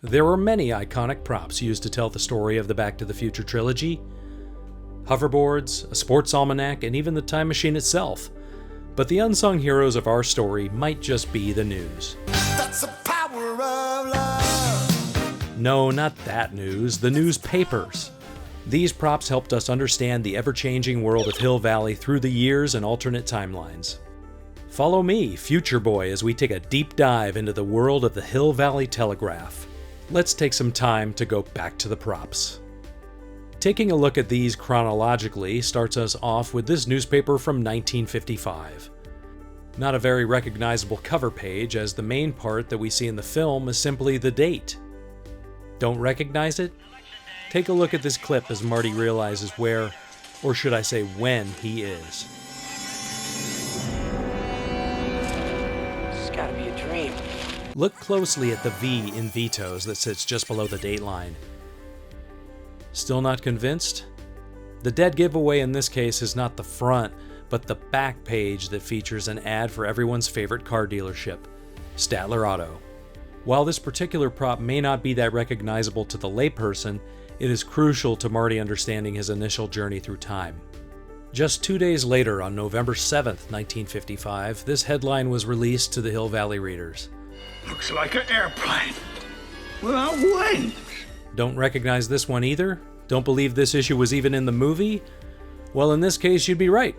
There were many iconic props used to tell the story of the Back to the Future trilogy. Hoverboards, a sports almanac, and even the time machine itself. But the unsung heroes of our story might just be the news. That's the power of love. No, not that news, the newspapers. These props helped us understand the ever-changing world of Hill Valley through the years and alternate timelines. Follow me, Future Boy, as we take a deep dive into the world of the Hill Valley Telegraph. Let's take some time to go back to the props. Taking a look at these chronologically starts us off with this newspaper from 1955. Not a very recognizable cover page, as the main part that we see in the film is simply the date. Don't recognize it? Take a look at this clip as Marty realizes where, or should I say when, he is. It's gotta be a dream. Look closely at the V in Vito's that sits just below the date line. Still not convinced? The dead giveaway in this case is not the front, but the back page that features an ad for everyone's favorite car dealership, Statler Auto. While this particular prop may not be that recognizable to the layperson, it is crucial to Marty understanding his initial journey through time. Just 2 days later, on November 7th, 1955, this headline was released to the Hill Valley readers. Looks like an airplane without wings. Don't recognize this one either? Don't believe this issue was even in the movie? Well, in this case, you'd be right.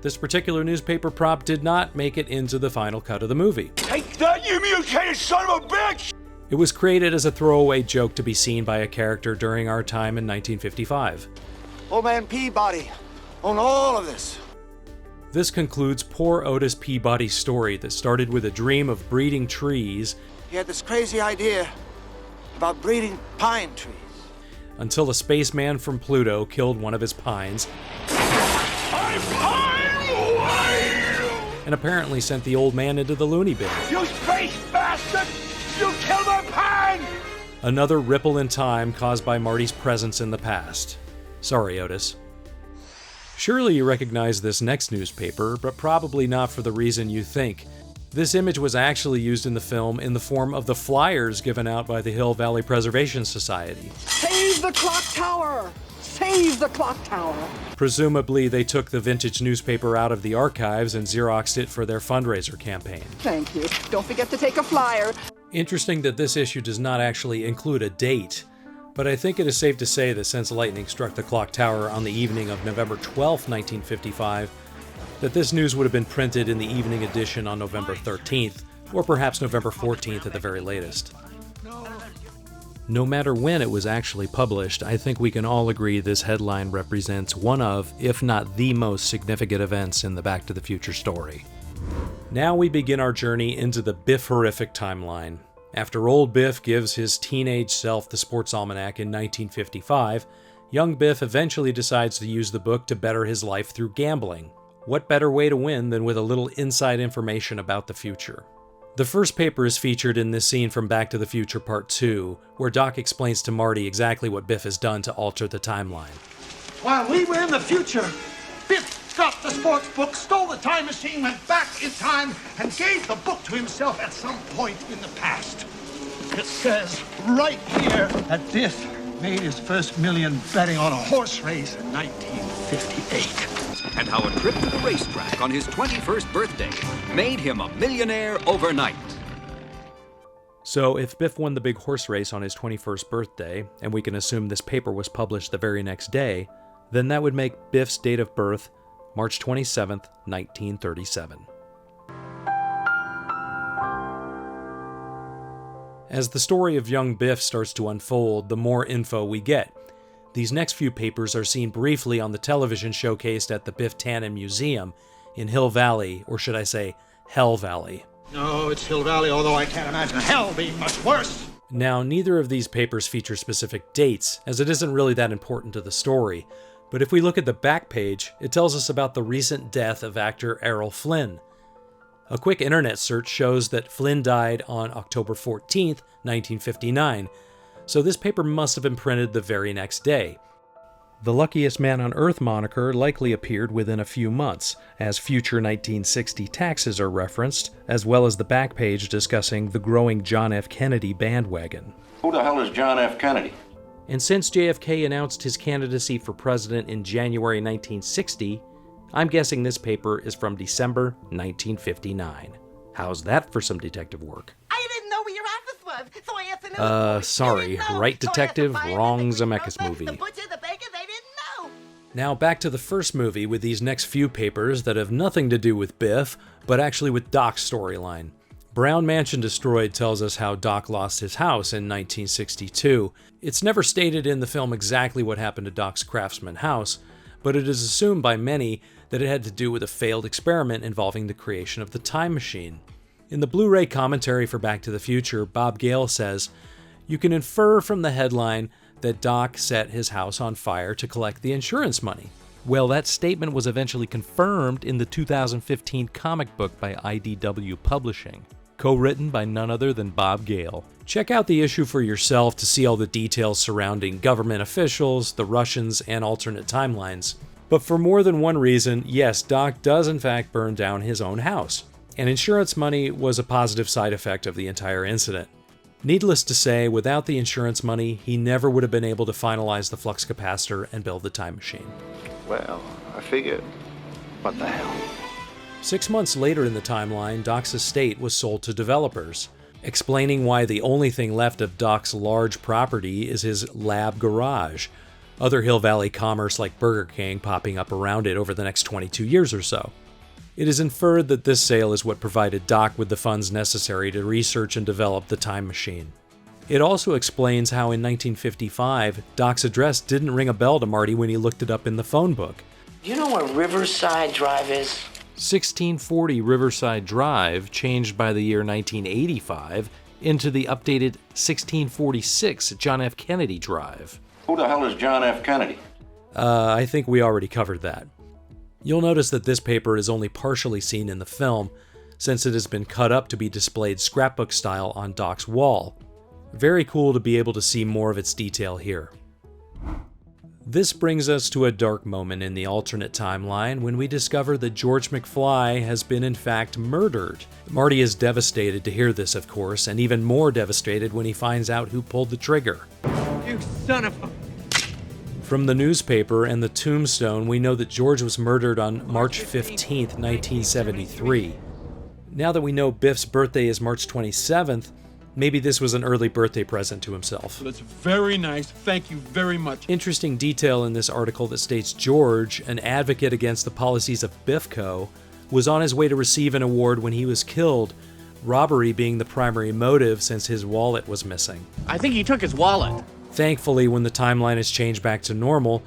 This particular newspaper prop did not make it into the final cut of the movie. Take that, you mutated son of a bitch! It was created as a throwaway joke to be seen by a character during our time in 1955. Old man Peabody owned all of this. This concludes poor Otis Peabody's story that started with a dream of breeding trees. He had this crazy idea about breeding pine trees. Until a spaceman from Pluto killed one of his pines. I'm pine wild! And apparently sent the old man into the loony bin. You space bastard! You killed my pine! Another ripple in time caused by Marty's presence in the past. Sorry, Otis. Surely you recognize this next newspaper, but probably not for the reason you think. This image was actually used in the film in the form of the flyers given out by the Hill Valley Preservation Society. Save the clock tower! Save the clock tower! Presumably, they took the vintage newspaper out of the archives and Xeroxed it for their fundraiser campaign. Thank you. Don't forget to take a flyer. Interesting that this issue does not actually include a date, but I think it is safe to say that since lightning struck the clock tower on the evening of November 12, 1955, that this news would have been printed in the evening edition on November 13th, or perhaps November 14th at the very latest. No matter when it was actually published, I think we can all agree this headline represents one of, if not the most significant events in the Back to the Future story. Now we begin our journey into the Biff-horrific timeline. After old Biff gives his teenage self the sports almanac in 1955, young Biff eventually decides to use the book to better his life through gambling. What better way to win than with a little inside information about the future? The first paper is featured in this scene from Back to the Future Part 2, where Doc explains to Marty exactly what Biff has done to alter the timeline. While we were in the future, Biff dropped the sports book, stole the time machine, went back in time, and gave the book to himself at some point in the past. It says right here that Biff made his first million betting on a horse race in 1958. And how a trip to the racetrack on his 21st birthday made him a millionaire overnight. So if Biff won the big horse race on his 21st birthday, and we can assume this paper was published the very next day, then that would make Biff's date of birth March 27th, 1937. As the story of young Biff starts to unfold, the more info we get. These next few papers are seen briefly on the television showcased at the Biff Tannen Museum in Hill Valley, or should I say, Hell Valley. No, it's Hill Valley, although I can't imagine hell being much worse. Now, neither of these papers feature specific dates, as it isn't really that important to the story, but if we look at the back page, it tells us about the recent death of actor Errol Flynn. A quick internet search shows that Flynn died on October 14th, 1959, so this paper must have been printed the very next day. The Luckiest Man on Earth moniker likely appeared within a few months, as future 1960 taxes are referenced, as well as the back page discussing the growing John F. Kennedy bandwagon. Who the hell is John F. Kennedy? And since JFK announced his candidacy for president in January 1960, I'm guessing this paper is from December 1959. How's that for some detective work? I didn't know where your office was, so I asked the sorry. Right detective, wrong Zemeckis movie. The butcher, the baker, they didn't know. Now back to the first movie with these next few papers that have nothing to do with Biff, but actually with Doc's storyline. Brown Mansion Destroyed tells us how Doc lost his house in 1962. It's never stated in the film exactly what happened to Doc's Craftsman house, but it is assumed by many that it had to do with a failed experiment involving the creation of the time machine. In the Blu-ray commentary for Back to the Future, Bob Gale says, "You can infer from the headline that Doc set his house on fire to collect the insurance money." Well, that statement was eventually confirmed in the 2015 comic book by IDW Publishing, co-written by none other than Bob Gale. Check out the issue for yourself to see all the details surrounding government officials, the Russians, and alternate timelines. But for more than one reason, yes, Doc does in fact burn down his own house, and insurance money was a positive side effect of the entire incident. Needless to say, without the insurance money, he never would have been able to finalize the flux capacitor and build the time machine. Well, I figured. What the hell? 6 months later in the timeline, Doc's estate was sold to developers, explaining why the only thing left of Doc's large property is his lab garage, other Hill Valley commerce like Burger King popping up around it over the next 22 years or so. It is inferred that this sale is what provided Doc with the funds necessary to research and develop the time machine. It also explains how in 1955, Doc's address didn't ring a bell to Marty when he looked it up in the phone book. You know where Riverside Drive is? 1640 Riverside Drive changed by the year 1985 into the updated 1646 John F. Kennedy Drive. Who the hell is John F. Kennedy? I think we already covered that. You'll notice that this paper is only partially seen in the film, since it has been cut up to be displayed scrapbook style on Doc's wall. Very cool to be able to see more of its detail here. This brings us to a dark moment in the alternate timeline when we discover that George McFly has been in fact murdered. Marty is devastated to hear this, of course, and even more devastated when he finds out who pulled the trigger. You son of a... From the newspaper and the tombstone, we know that George was murdered on March 15th, 1973. Now that we know Biff's birthday is March 27th, maybe this was an early birthday present to himself. That's very nice. Thank you very much. Interesting detail in this article that states George, an advocate against the policies of Biffco, was on his way to receive an award when he was killed, robbery being the primary motive since his wallet was missing. I think he took his wallet. Thankfully, when the timeline is changed back to normal,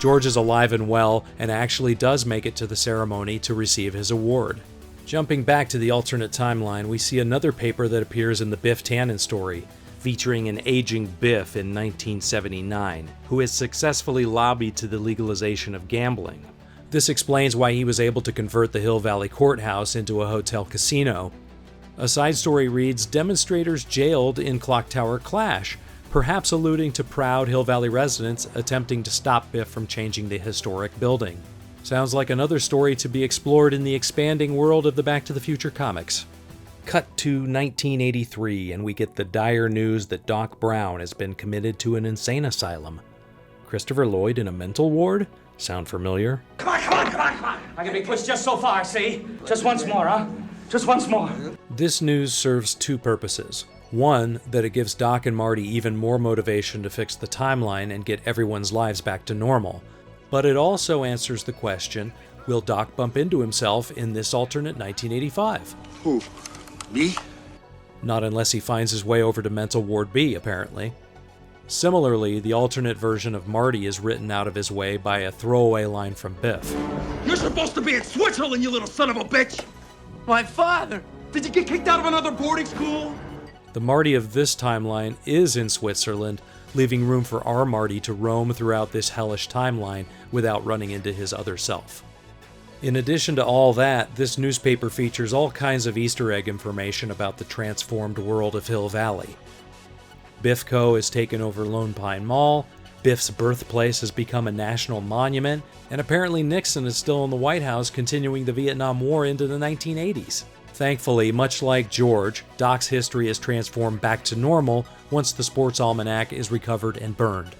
George is alive and well and actually does make it to the ceremony to receive his award. Jumping back to the alternate timeline, we see another paper that appears in the Biff Tannen story, featuring an aging Biff in 1979, who has successfully lobbied to the legalization of gambling. This explains why he was able to convert the Hill Valley Courthouse into a hotel casino. A side story reads, "Demonstrators jailed in Clock Tower clash," perhaps alluding to proud Hill Valley residents attempting to stop Biff from changing the historic building. Sounds like another story to be explored in the expanding world of the Back to the Future comics. Cut to 1983, and we get the dire news that Doc Brown has been committed to an insane asylum. Christopher Lloyd in a mental ward? Sound familiar? Come on, come on, come on, come on. I can be pushed just so far, see? Just once more, huh? Just once more. This news serves two purposes. One, that it gives Doc and Marty even more motivation to fix the timeline and get everyone's lives back to normal. But it also answers the question, will Doc bump into himself in this alternate 1985? Who? Me? Not unless he finds his way over to Mental Ward B, apparently. Similarly, the alternate version of Marty is written out of his way by a throwaway line from Biff. You're supposed to be in Switzerland, you little son of a bitch! My father. Did you get kicked out of another boarding school? The Marty of this timeline is in Switzerland, leaving room for our Marty to roam throughout this hellish timeline without running into his other self. In addition to all that, this newspaper features all kinds of Easter egg information about the transformed world of Hill Valley. Biffco has taken over Lone Pine Mall, Biff's birthplace has become a national monument, and apparently Nixon is still in the White House continuing the Vietnam War into the 1980s. Thankfully, much like George, Doc's history is transformed back to normal once the Sports Almanac is recovered and burned.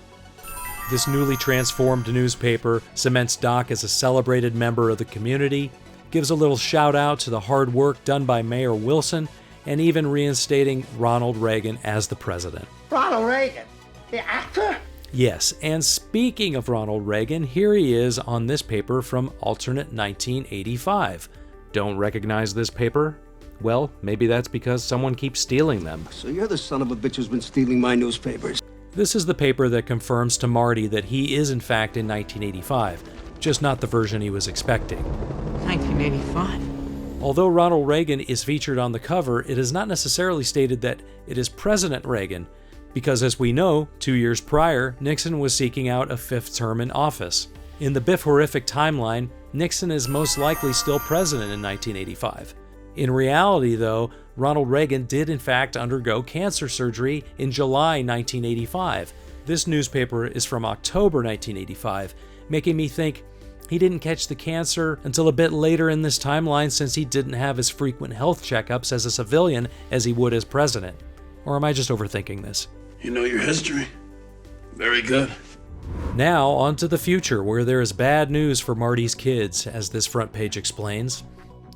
This newly transformed newspaper cements Doc as a celebrated member of the community, gives a little shout out to the hard work done by Mayor Wilson, and even reinstating Ronald Reagan as the president. Ronald Reagan, the actor? Yes, and speaking of Ronald Reagan, here he is on this paper from alternate 1985. Don't recognize this paper? Well, maybe that's because someone keeps stealing them. So you're the son of a bitch who's been stealing my newspapers. This is the paper that confirms to Marty that he is in fact in 1985, just not the version he was expecting. 1985? Although Ronald Reagan is featured on the cover, it is not necessarily stated that it is President Reagan, because as we know, 2 years prior, Nixon was seeking out a fifth term in office. In the Biff-horrific timeline, Nixon is most likely still president in 1985. In reality, though, Ronald Reagan did in fact undergo cancer surgery in July 1985. This newspaper is from October 1985, making me think he didn't catch the cancer until a bit later in this timeline, since he didn't have as frequent health checkups as a civilian as he would as president. Or am I just overthinking this? You know your history. Very good. Now, on to the future, where there is bad news for Marty's kids, as this front page explains.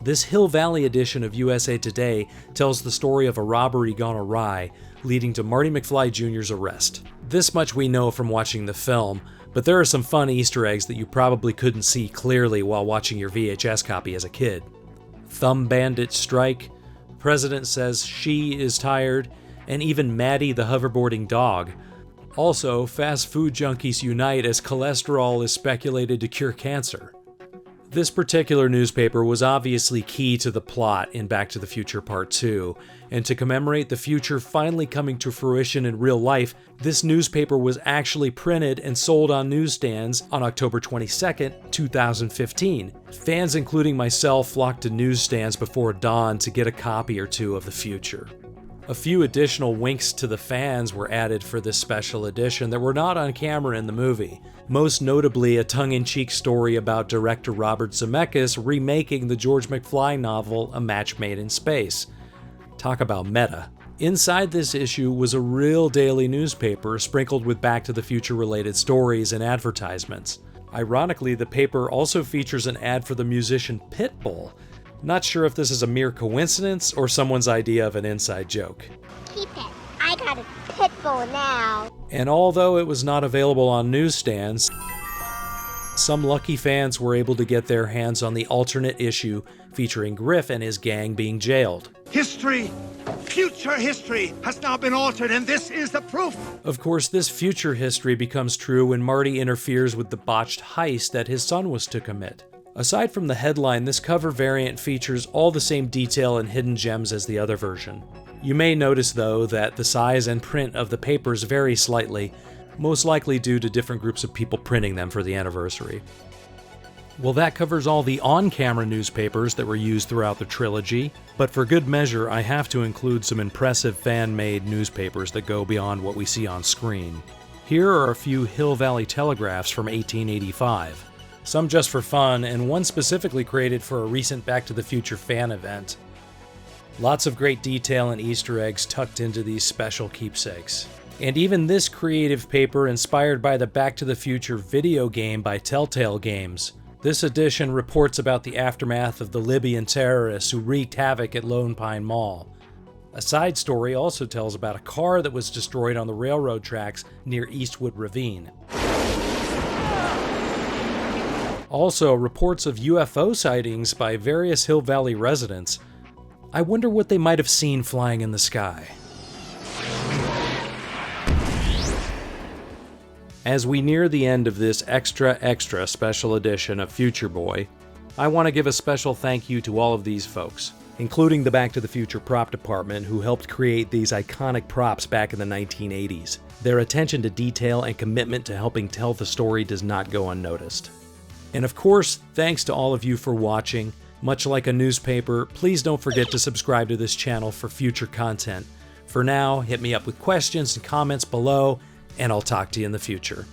This Hill Valley edition of USA Today tells the story of a robbery gone awry, leading to Marty McFly Jr.'s arrest. This much we know from watching the film, but there are some fun Easter eggs that you probably couldn't see clearly while watching your VHS copy as a kid. Thumb bandits strike, President says she is tired, and even Maddie the hoverboarding dog. Also, fast food junkies unite as cholesterol is speculated to cure cancer. This particular newspaper was obviously key to the plot in Back to the Future Part 2, and to commemorate the future finally coming to fruition in real life, this newspaper was actually printed and sold on newsstands on October 22nd, 2015. Fans including myself flocked to newsstands before dawn to get a copy or two of the future. A few additional winks to the fans were added for this special edition that were not on camera in the movie, most notably a tongue-in-cheek story about director Robert Zemeckis remaking the George McFly novel A Match Made in Space. Talk about meta. Inside this issue was a real daily newspaper sprinkled with Back to the Future related stories and advertisements. Ironically, the paper also features an ad for the musician Pitbull. Not sure if this is a mere coincidence or someone's idea of an inside joke. Keep it. I got a pit bull now. And although it was not available on newsstands, some lucky fans were able to get their hands on the alternate issue featuring Griff and his gang being jailed. History, future history, has now been altered, and this is the proof. Of course, this future history becomes true when Marty interferes with the botched heist that his son was to commit. Aside from the headline, this cover variant features all the same detail and hidden gems as the other version. You may notice, though, that the size and print of the papers vary slightly, most likely due to different groups of people printing them for the anniversary. Well, that covers all the on-camera newspapers that were used throughout the trilogy, but for good measure, I have to include some impressive fan-made newspapers that go beyond what we see on screen. Here are a few Hill Valley Telegraphs from 1885. Some just for fun, and one specifically created for a recent Back to the Future fan event. Lots of great detail and Easter eggs tucked into these special keepsakes. And even this creative paper inspired by the Back to the Future video game by Telltale Games. This edition reports about the aftermath of the Libyan terrorists who wreaked havoc at Lone Pine Mall. A side story also tells about a car that was destroyed on the railroad tracks near Eastwood Ravine. Also, reports of UFO sightings by various Hill Valley residents. I wonder what they might have seen flying in the sky. As we near the end of this extra special edition of Future Boy, I want to give a special thank you to all of these folks, including the Back to the Future prop department who helped create these iconic props back in the 1980s. Their attention to detail and commitment to helping tell the story does not go unnoticed. And of course, thanks to all of you for watching. Much like a newspaper, please don't forget to subscribe to this channel for future content. For now, hit me up with questions and comments below. and I'll talk to you in the future.